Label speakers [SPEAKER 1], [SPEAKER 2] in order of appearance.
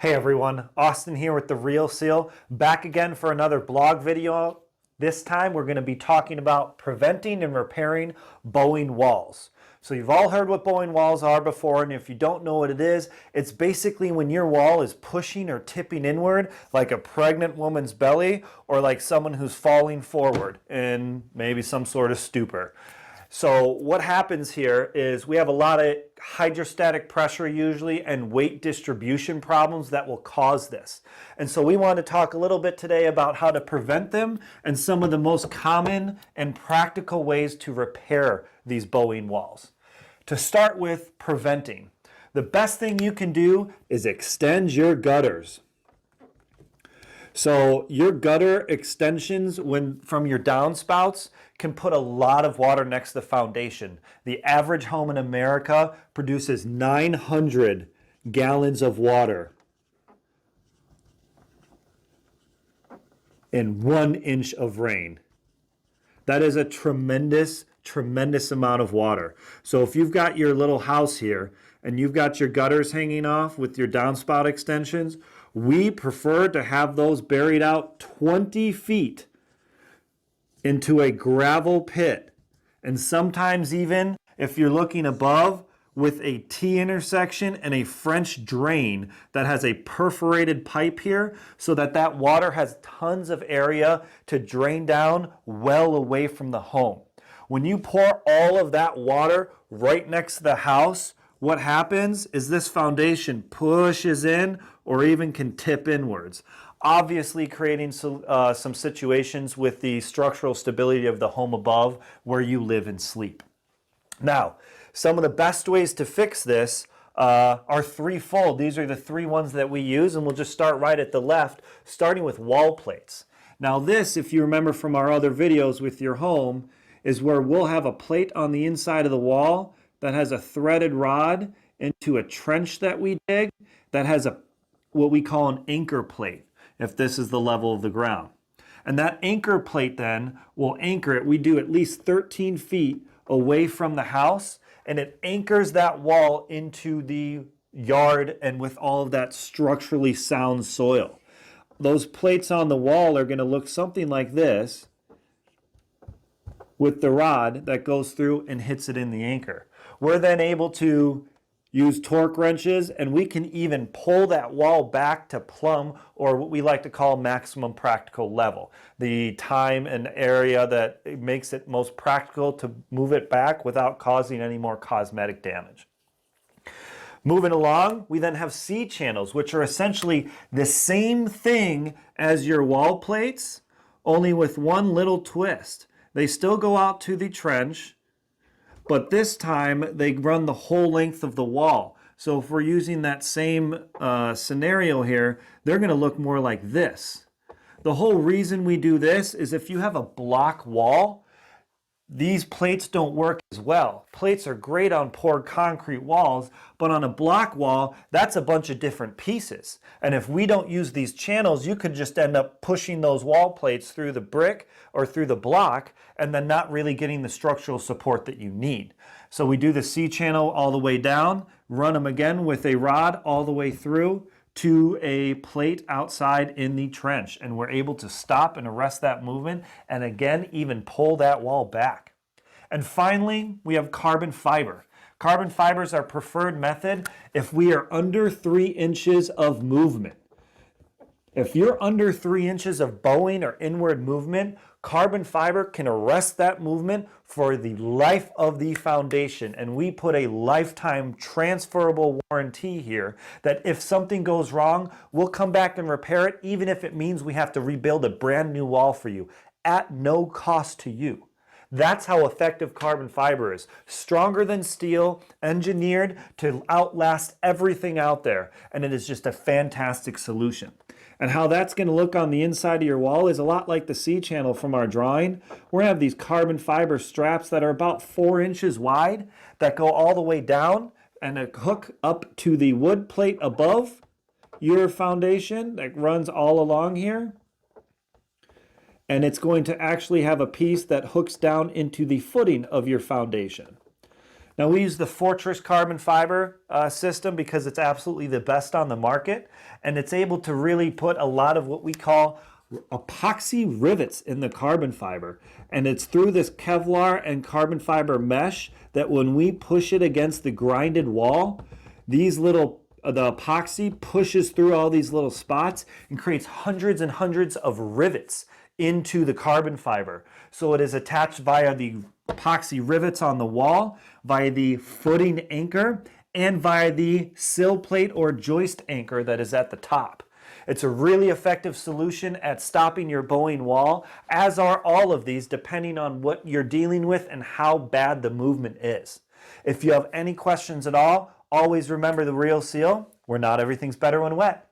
[SPEAKER 1] Hey everyone, Austin here with The Real Seal, back again for another blog video. This time we're going to be talking about preventing and repairing bowing walls. So you've all heard what bowing walls are before, and if you don't know what it is, it's basically when your wall is pushing or tipping inward like a pregnant woman's belly or like someone who's falling forward in maybe some sort of stupor. So what happens here is we have a lot of hydrostatic pressure usually and weight distribution problems that will cause this. And so we want to talk a little bit today about how to prevent them and some of the most common and practical ways to repair these bowing walls. To start with preventing, the best thing you can do is extend your gutters. So your gutter extensions from your downspouts can put a lot of water next to the foundation. The average home in America produces 900 gallons of water in 1 inch of rain. That is a tremendous amount of water. So if you've got your little house here and you've got your gutters hanging off with your downspout extensions, we prefer to have those buried out 20 feet into a gravel pit. And sometimes even if you're looking above, with a T-intersection and a French drain that has a perforated pipe here so that water has tons of area to drain down well away from the home. When you pour all of that water right next to the house, what happens is this foundation pushes in or even can tip inwards, obviously creating some situations with the structural stability of the home above where you live and sleep. Now, some of the best ways to fix this are threefold. These are the three ones that we use, and we'll just start right at the left, starting with wall plates. Now this, if you remember from our other videos with your home, is where we'll have a plate on the inside of the wall that has a threaded rod into a trench that we dig that has what we call an anchor plate, if this is the level of the ground. And that anchor plate then will anchor it. We do at least 13 feet away from the house, and it anchors that wall into the yard and with all of that structurally sound soil. Those plates on the wall are going to look something like this with the rod that goes through and hits it in the anchor. We're then able to use torque wrenches, and we can even pull that wall back to plumb, or what we like to call maximum practical level, the time and area that makes it most practical to move it back without causing any more cosmetic damage. Moving along, we then have C-channels, which are essentially the same thing as your wall plates, only with one little twist. They still go out to the trench, but this time they run the whole length of the wall. So if we're using that same scenario here, they're going to look more like this. The whole reason we do this is if you have a block wall, these plates don't work as well. Plates are great on poured concrete walls, but on a block wall, that's a bunch of different pieces. And if we don't use these channels, you could just end up pushing those wall plates through the brick or through the block and then not really getting the structural support that you need. So we do the C-channel all the way down, run them again with a rod all the way through to a plate outside in the trench, and we're able to stop and arrest that movement and again even pull that wall back. And finally, we have carbon fiber. Carbon fiber is our preferred method if we are under 3 inches of movement. If you're under 3 inches of bowing or inward movement, carbon fiber can arrest that movement for the life of the foundation. And we put a lifetime transferable warranty here that if something goes wrong, we'll come back and repair it, even if it means we have to rebuild a brand new wall for you at no cost to you. That's how effective carbon fiber is. Stronger than steel, engineered to outlast everything out there. And it is just a fantastic solution. And how that's going to look on the inside of your wall is a lot like the C-channel from our drawing. We're going to have these carbon fiber straps that are about 4 inches wide that go all the way down and hook up to the wood plate above your foundation that runs all along here. And it's going to actually have a piece that hooks down into the footing of your foundation. Now we use the Fortress carbon fiber system because it's absolutely the best on the market, and it's able to really put a lot of what we call epoxy rivets in the carbon fiber. And it's through this Kevlar and carbon fiber mesh that when we push it against the grinded wall, these little the epoxy pushes through all these little spots and creates hundreds and hundreds of rivets into the carbon fiber. So it is attached via the epoxy rivets on the wall, via the footing anchor, and via the sill plate or joist anchor that is at the top. It's a really effective solution at stopping your bowing wall, as are all of these, depending on what you're dealing with and how bad the movement is. If you have any questions at all, always remember the Real Seal, where not everything's better when wet.